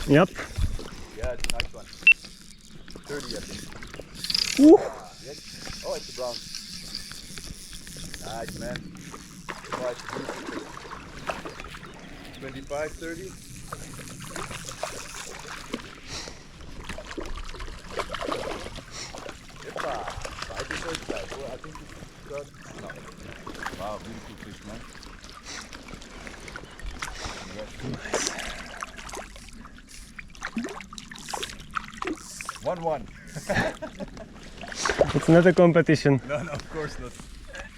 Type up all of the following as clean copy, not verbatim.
Yep. Yeah, it's a nice one. 30, I think. Ooh. Yes. Oh, it's a brown. Nice, man. Oh, it's a beautiful fish. 25, 30. Yeppa. I think so. I think it's got. No. Wow, beautiful fish, man. Nice. 1-1. It's not a competition. No, of course not.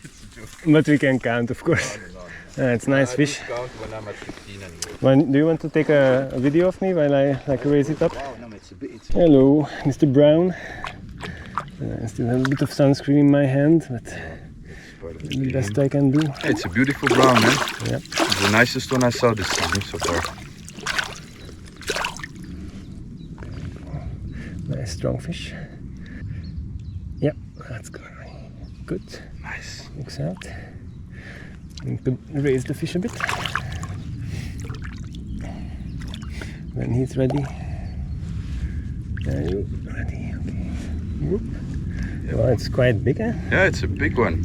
It's a joke. But we can count, of course. No. It's nice I fish. just count when I'm at 15 anyway. Do you want to take a video of me while I raise it up? Wow, no, it's a bit. Hello, Mr. Brown. I still have a bit of sunscreen in my hand, but the best I can do. It's a beautiful brown, man. Yep. It's the nicest one I saw this season so far. Nice strong fish. Yep, that's good. Good. Nice. Looks out. Need to raise the fish a bit. When he's ready. Are you ready? Okay. Whoop. Yep. Well, it's quite big, eh? Yeah, it's a big one.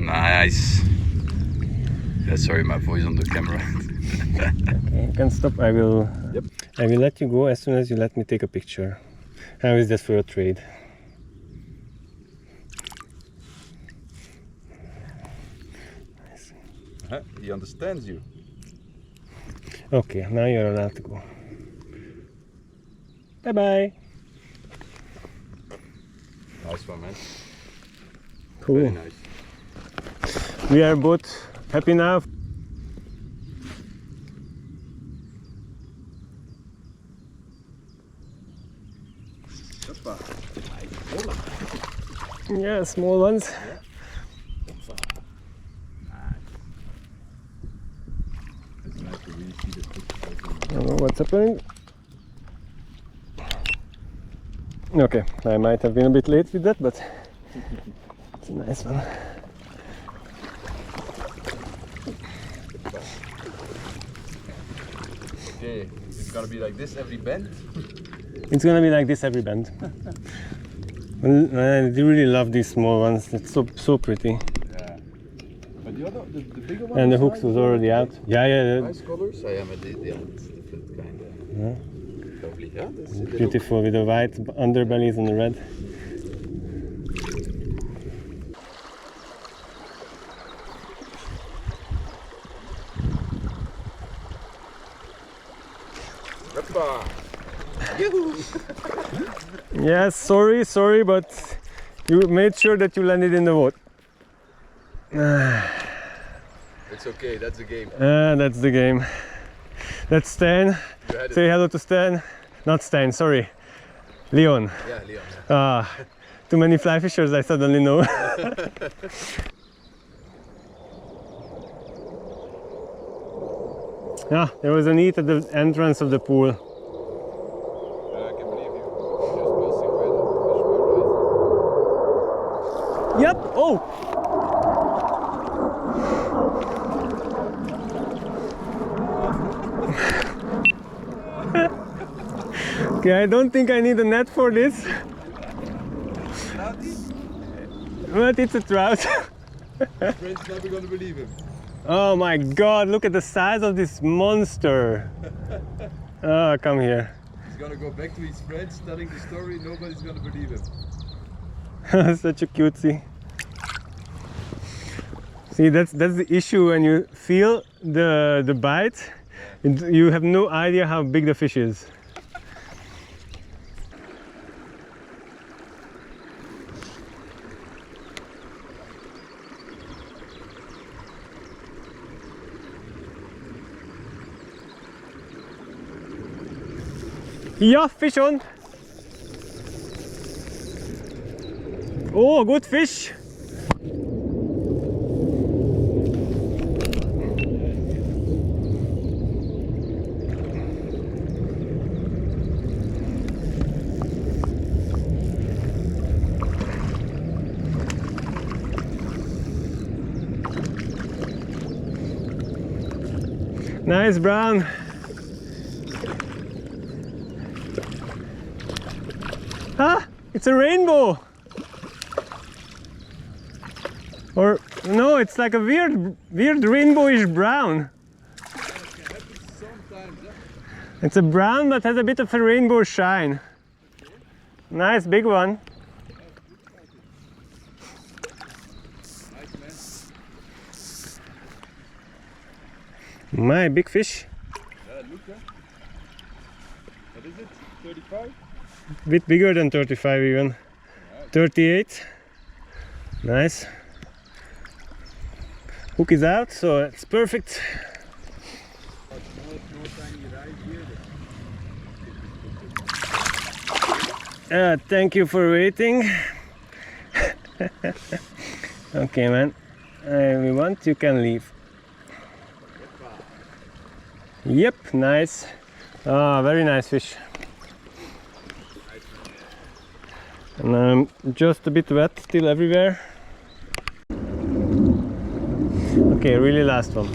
Nice. Yeah, sorry, my voice on the camera. Okay, you can stop. I will let you go as soon as you let me take a picture. How is that for a trade? Nice. He understands you. Okay, now you're allowed to go. Bye bye. Nice one, man. Cool. Very nice. We are both happy now. Yeah, small ones. I don't know what's happening. Okay, I might have been a bit late with that, but it's a nice one. Okay, it's gonna be like this every bend. It's gonna be like this every bend. I really love these small ones. It's so pretty. Yeah. But the bigger one. And the hooks was already out. Yeah. Nice colors. I am a different kind of. Yeah. Lovely. Yeah. That's Beautiful with the white underbellies and the red. Yes, sorry, but you made sure that you landed in the water. It's okay, that's the game. That's the game. That's Stan. Say hello to Stan. Not Stan, sorry. Leon. Yeah, Leon. Too many fly fishers, I suddenly know. There was a net at the entrance of the pool. I can believe you. Just passing by the fish were Yep. Oh. Okay, I don't think I need a net for this. But it's a trout. Friends never gonna believe him. Oh my god, look at the size of this monster. Oh, come here. He's gonna go back to his friends telling the story, nobody's gonna believe him. Such a cutesy. See, that's the issue when you feel the bite. You have no idea how big the fish is. Yeah, fish on. Oh, good fish. Nice brown. It's a rainbow! Or no, it's like a weird rainbowish brown. It's a brown but has a bit of a rainbow shine. Nice big one. My big fish. Look, what is it? 35? A bit bigger than 35 even. 38. Nice. Hook is out, so it's perfect. Thank you for waiting. Okay, man. We want you can leave. Yep, nice. Ah, very nice fish. And I'm just a bit wet still everywhere. Okay, really last one.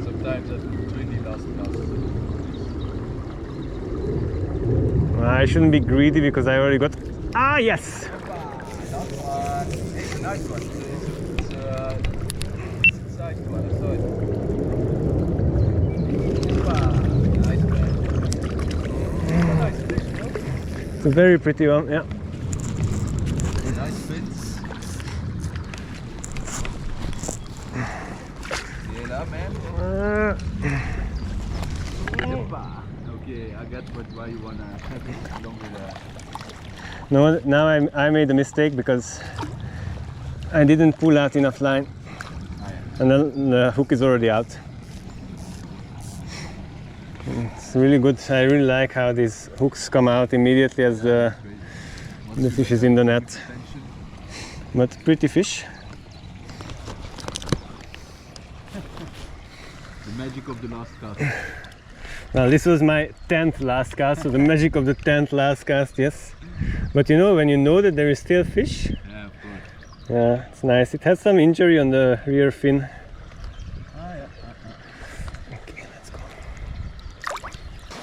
Sometimes that's really last cast. I shouldn't be greedy because I already got. Ah, yes! That's one. It's a nice one. It's a side one. Nice man. Nice fish, no? It's a very pretty one, yeah. Nice fins. Yeah, man. Okay, I get why you wanna have longer there. No, now I made a mistake because I didn't pull out enough line. And then the hook is already out. It's really good. I really like how these hooks come out immediately as the fish is in the net. But pretty fish. The magic of the last cast. Well, this was my 10th last cast, so the magic of the 10th last cast, yes. But you know, when you know that there is still fish, Yeah, of course. yeah, it's nice. It has some injury on the rear fin. Okay, let's go.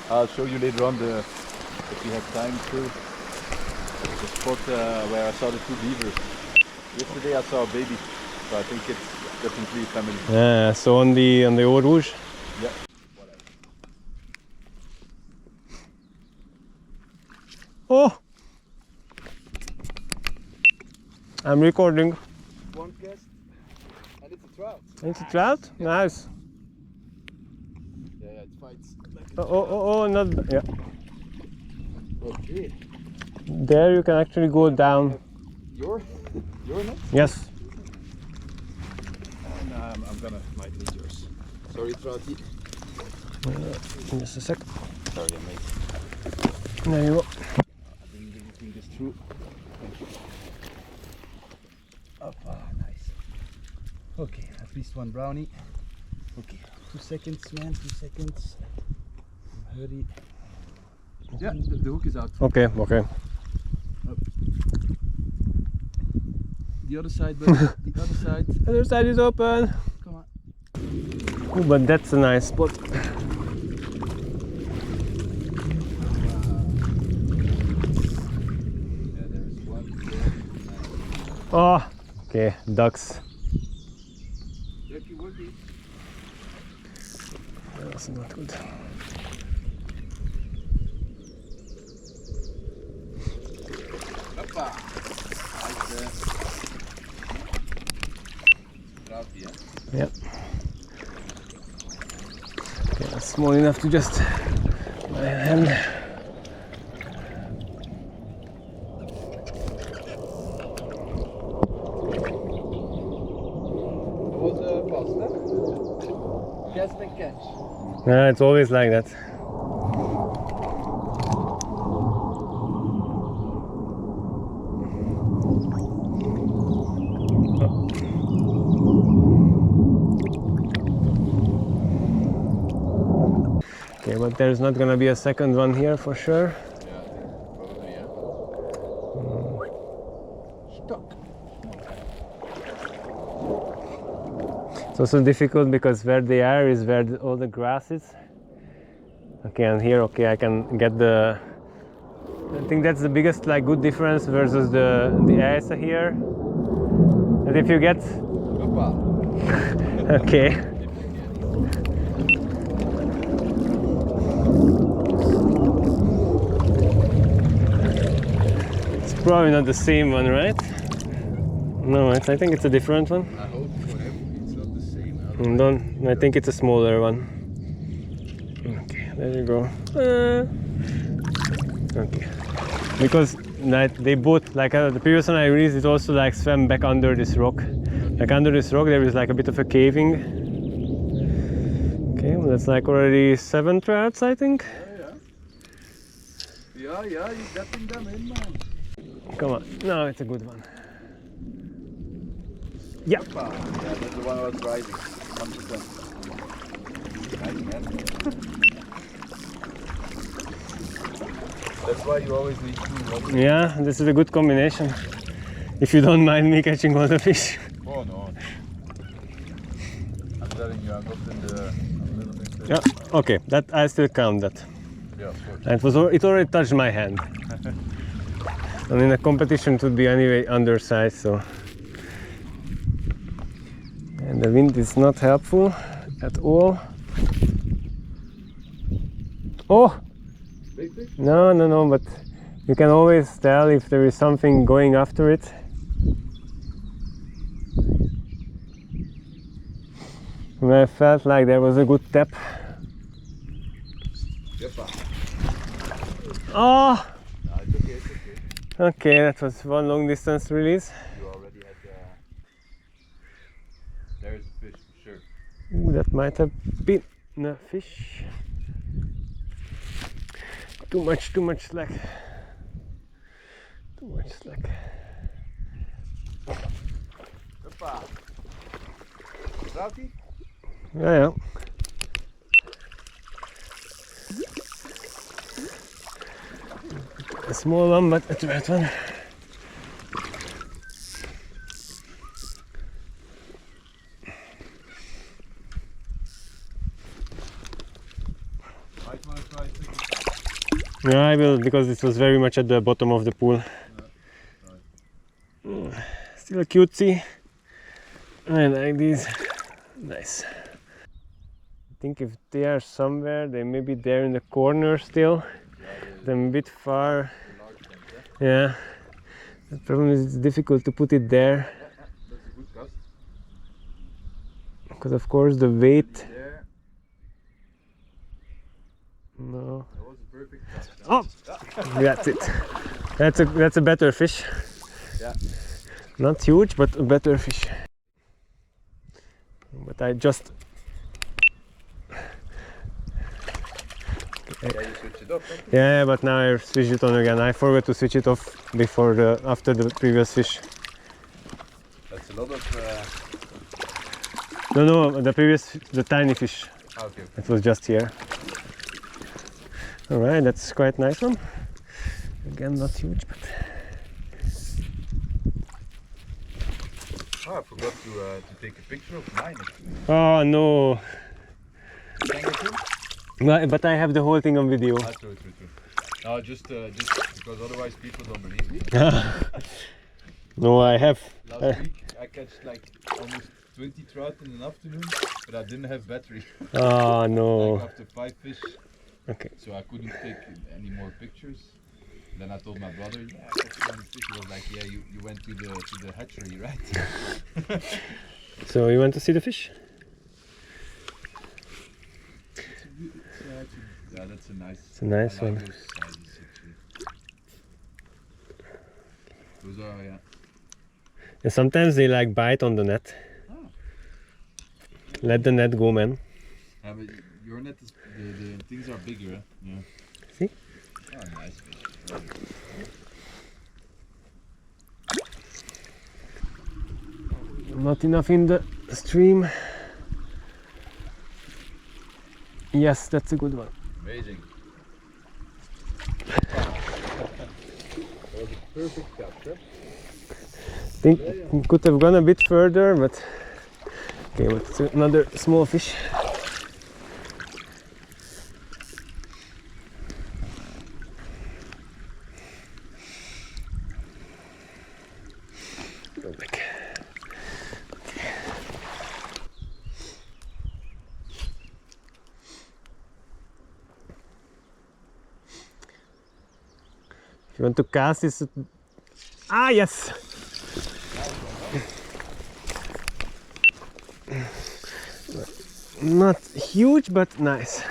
I'll show you later on if we have time to the spot where I saw the two beavers. Yesterday I saw a baby, so I think it's definitely family. Yeah, so on the Eau Rouge. Yeah. Oh! I'm recording. One cast, and it's a trout. It's a trout? Nice. Yeah, it fights. Oh, not yeah. Okay. There you can actually go down. Your net? Yes. And I'm gonna might need yours. Sorry, trouty. Just a sec. Sorry, mate. There you go. I didn't get anything this through. Nice. Okay, at least one brownie. Okay, 2 seconds, man. 2 seconds. Hurry. Yeah, the hook is out. Okay, okay. Up. The other side, buddy. The other side. The other side is open. Come on. Oh, but that's a nice spot. Yeah, there is one there. Oh, okay, ducks. Lucky worky. That's not good. Hoppa. Nice. Trouty, yeah? Yeah. Okay, that's small enough to just my hand. Cast and catch. Yeah, it's always like that. Okay, but there's not gonna be a second one here for sure. Yeah, probably, yeah. Stuck. It's also difficult because where they are is where all the grass is. Okay, and here, okay, I can get the I think that's the biggest like good difference versus the ESA here. And if you get okay. It's probably not the same one, right? No, I think it's a different one. I hope it's not the same. I think it's a smaller one. Okay, there you go. Okay, because like they both like the previous one I released, it also like swam back under this rock. Like under this rock there is like a bit of a caving. Okay, well, that's like already 7 trouts, I think. Yeah, you're getting them in, man. Come on, no, it's a good one. Yeah. Yeah, that's the one I was riding. 100%. Nice, man. That's why you always need 2. Yeah, this is a good combination. If you don't mind me catching all the fish. Oh no. I'm telling you, I'm not in the. I'm a little bit. Yeah. Okay, that I still count that. Yeah, of course. And it already touched my hand. And in a competition it would be anyway undersized, so. And the wind is not helpful at all. Oh! Big fish? No, but you can always tell if there is something going after it. And I felt like there was a good tap. Oh! No, it's okay, it's okay. Okay, that was one long distance release. You already had there's a fish for sure. Ooh, that might have been a fish. Too much slack. Too much slack. Hoppa! Trouty? Yeah. A small one, but a trout one. Might want to try second. Yeah, I will, because it was very much at the bottom of the pool. Still cutesy. I like these. Nice. I think if they are somewhere, they may be there in the corner still. They're a bit far. Yeah. The problem is it's difficult to put it there. That's a good cast. Because of course the weight. There. No. That was a perfect cast. Oh! That's it. That's a better fish. Yeah. Not huge, but a better fish. But I just. Yeah, you switch it off, don't you? Yeah, but now I switched it on again. I forgot to switch it off after the previous fish. That's a lot of. No, the tiny fish. Okay. It was just here. All right, that's quite nice one. Again, not huge, but. Oh, I forgot to take a picture of mine. Oh no! Can I too? But I have the whole thing on video. Ah, true. No, just because otherwise people don't believe me. No, I have. Last week I catch like almost 20 trout in an afternoon, but I didn't have battery. Oh no. Like after 5 fish. Okay. So I couldn't take any more pictures. Then I told my brother, yeah, I caught 20 fish. He was like, yeah, you went to the hatchery, right? So you want to see the fish? Yeah, that's a nice. It's a nice I like one. those sizes, actually. Those are, yeah. And sometimes they like bite on the net. Oh. Let the net go, man. Yeah, but your net is the things are bigger. Huh? Yeah. See? Oh, nice fish. Not enough in the stream. Yes, that's a good one. Amazing. That was a perfect catch, huh? I think it could have gone a bit further, but okay, but it's another small fish. Go back. Okay. If you want to cast this, yes. Not huge, but nice.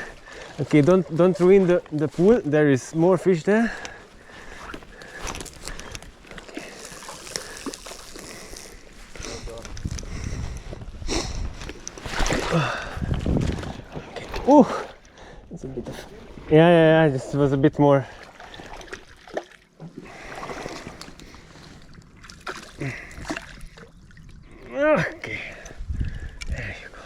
Okay, don't ruin the pool. There is more fish there. Okay. Oh, it's a bit of yeah. Just was a bit more. Okay. There you go.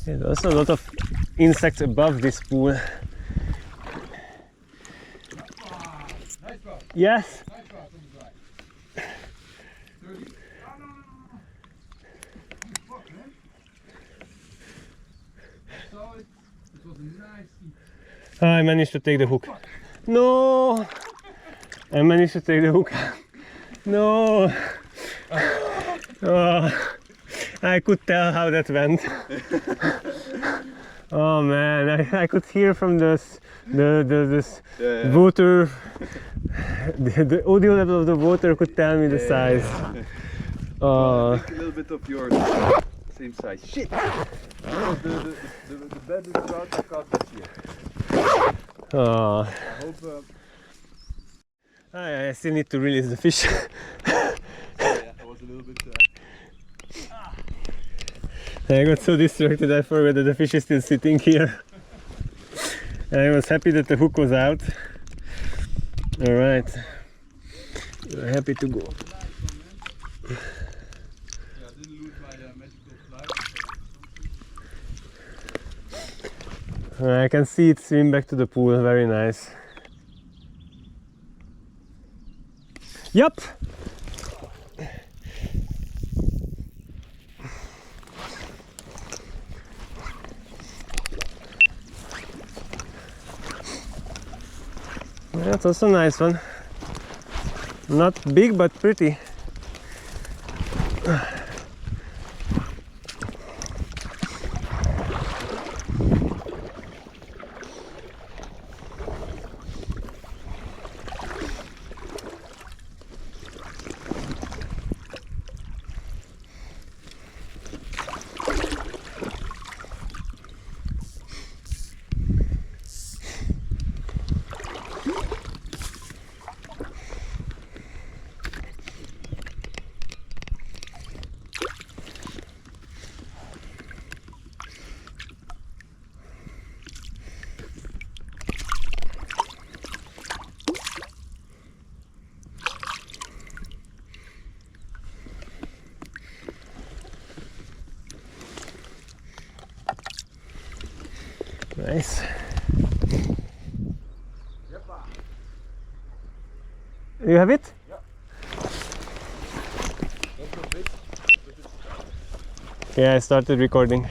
There's also a lot of insects above this pool. Yes. I managed to take the hook. No! I managed to take the hook. No! Oh, I could tell how that went. Oh man, I could hear from this water, the audio level of the water could tell me the size. I think a little bit of yours, same size. Shit! The bed is trout I caught this year. Oh. I hope. I still need to release the fish. Yeah, I was a little bit. I got so distracted I forgot that the fish is still sitting here. And I was happy that the hook was out. Alright. We're happy to go. Yeah, I didn't lose my magical fly. I can see it swim back to the pool, very nice. Yup! That's also a nice one. Not big, but pretty. Nice. You have it? Yeah. Not so big, but it's... Yeah, I started recording.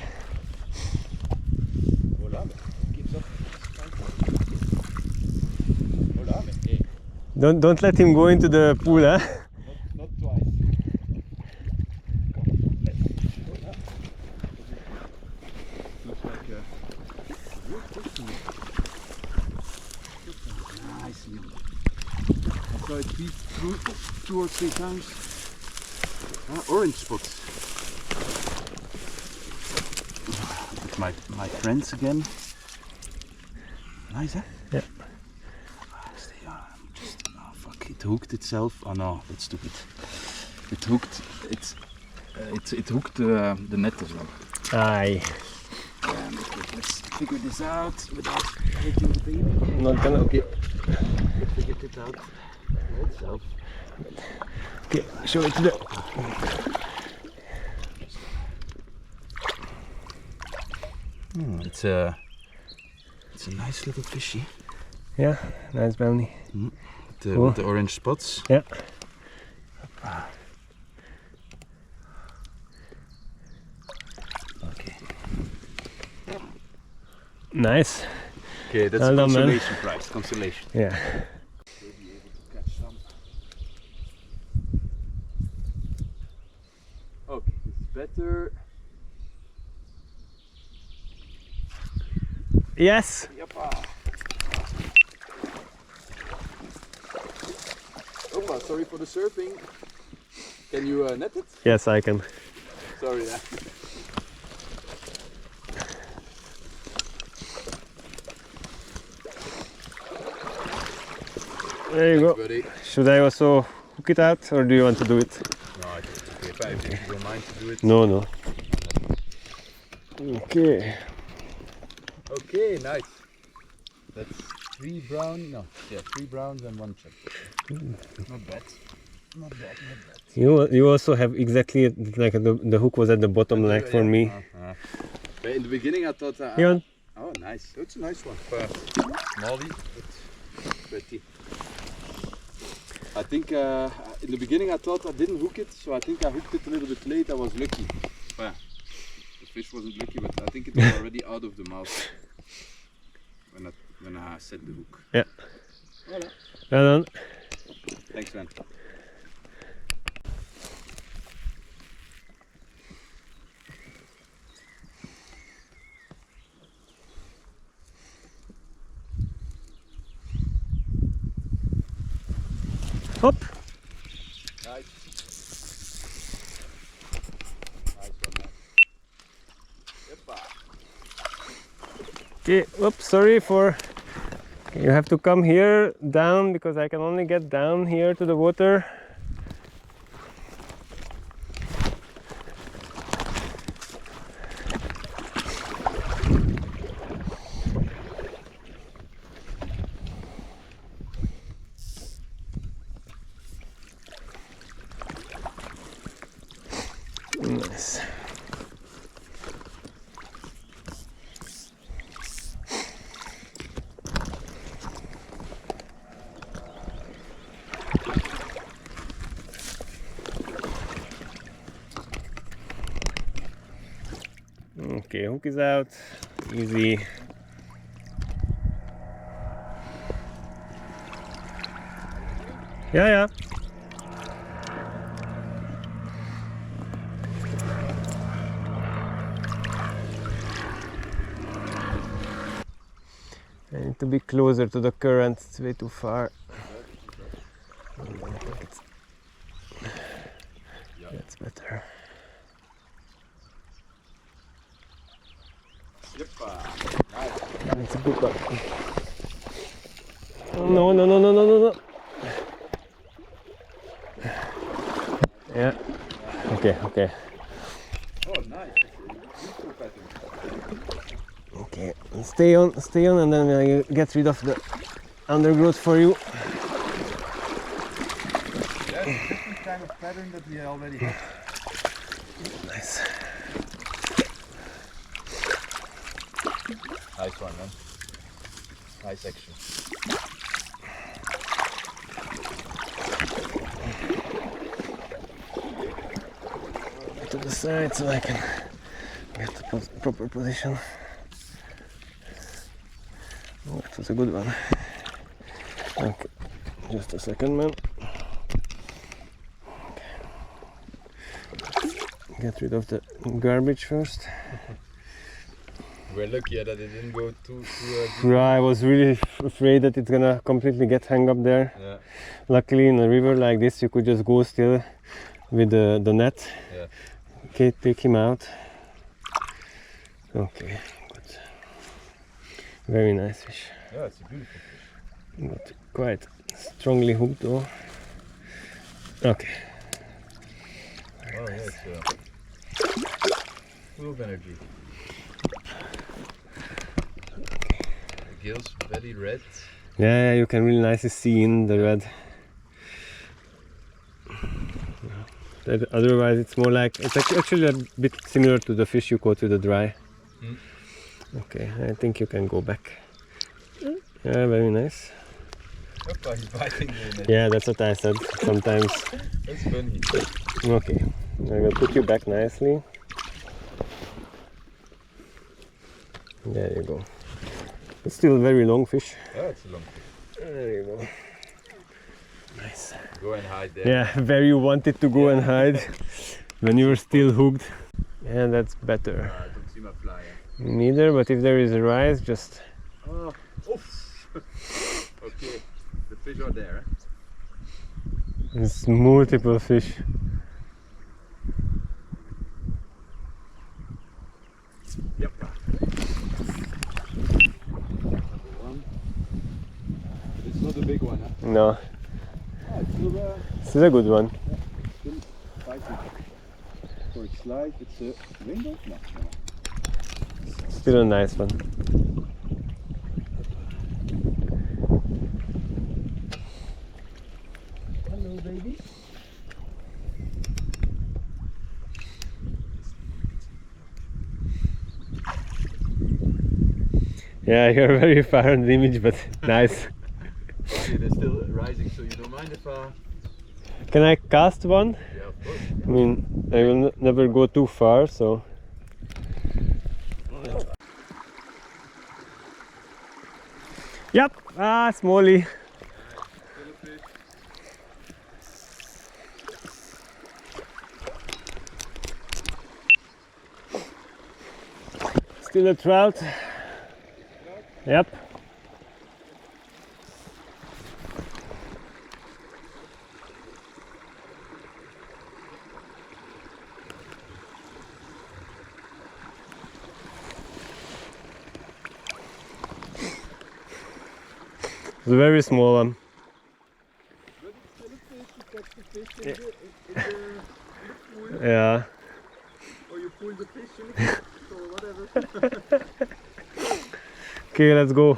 Voilà, keeps up. Voilà, hey. Don't let him go into the pool, huh? Not twice. Looks like a real fish to me. Nice meal. I saw it feed through 2 or 3 times. Orange spots. With my friends again. Nice, huh? Yeah. Just, oh fuck, it hooked itself. Oh no, that's stupid. It hooked, it hooked the net as well. Aye. Okay, let's figure this out without hitting the baby. Not gonna. Okay. I figured it out by itself. Okay, show it to the. It's a nice little fishy. Yeah, nice brownie. With the orange spots. Yeah. Okay. Nice. Okay, that's Well a done, man. consolation prize. Consolation. Yeah. We'll be able to catch some. Okay, this is better. Yes. Yeppa. Opa, sorry for the surfing. Can you net it? Yes, I can. Sorry, yeah. There you go. Buddy. Should I also hook it out, or do you want to do it? No, I think it's okay. If you don't mind to do it. No, no. Okay. Okay, nice. That's 3 brown. No, yeah, 3 browns and 1 chub. Not bad. Not bad. Not bad. You also have exactly like the hook was at the bottom, like for me. But in the beginning, I thought. Ian? Oh, nice. It's a nice one. Molly, but pretty. I think in the beginning I thought I didn't hook it, so I think I hooked it a little bit late. I was lucky. Well, the fish wasn't lucky, but I think it was already out of the mouth when I set the hook. Yeah. Voilà. Well done. Thanks, man. Hop. Nice. Nice one, man. Yeppa. Okay. Oops. Sorry for. You have to come here down because I can only get down here to the water. Nice. Okay, hook is out. Easy. Yeah, yeah. I need to be closer to the current, it's way too far. I think that's better. Yeppa. That's a good one. No, no, no, no, no, no, no. Yeah. Okay, okay. Oh, nice. Beautiful pattern. Okay, stay on, and then I get rid of the undergrowth for you. That's a different kind of pattern that we already have. Nice. Nice one, man. Nice action. To the side so I can get the proper position. Oh, that was a good one. Okay, just a second, man. Okay. Get rid of the garbage first. We're lucky that it didn't go too deep. Yeah, I was really afraid that it's gonna completely get hung up there. Yeah. Luckily, in a river like this, you could just go still with the net. Yeah. Okay, take him out. Okay, good. Very nice fish. Yeah, it's a beautiful fish. But quite strongly hooked though. Okay. Oh, yeah, it's full of energy. The gills very red. Yeah, you can really nicely see in the red. Otherwise, it's more like, it's actually a bit similar to the fish you caught with the dry. Mm. Okay, I think you can go back. Yeah, very nice. Opa, he's biting the net. Yeah, that's what I said sometimes. That's funny. Okay, I will put you back nicely. There you go. It's still a very long fish. Yeah, it's a long fish. There you go. Nice. Go and hide there. Yeah, where you wanted to go and hide when you were still hooked. Yeah, that's better. I don't see my fly. Neither, but if there is a rise, just... Oh, oof. Okay, the fish are there. It's multiple fish. Yep. One. It's not a big one, huh? No, Ah, it's still, this is a good one. still fighting. For its life, it's a window? No, no. Still a nice one. Hello, baby. Yeah, you're very far on the image, but nice. Okay, they're still rising, so you don't mind if Can I cast one? yeah, of course. I mean, I will never go too far, so... Yep! Ah, smallie! Still a trout. Yep. It's a very small one. But it's still a fish, you catch the fish in the pool, Yeah. or you pull the fish in the pool, or whatever. Okay, let's go.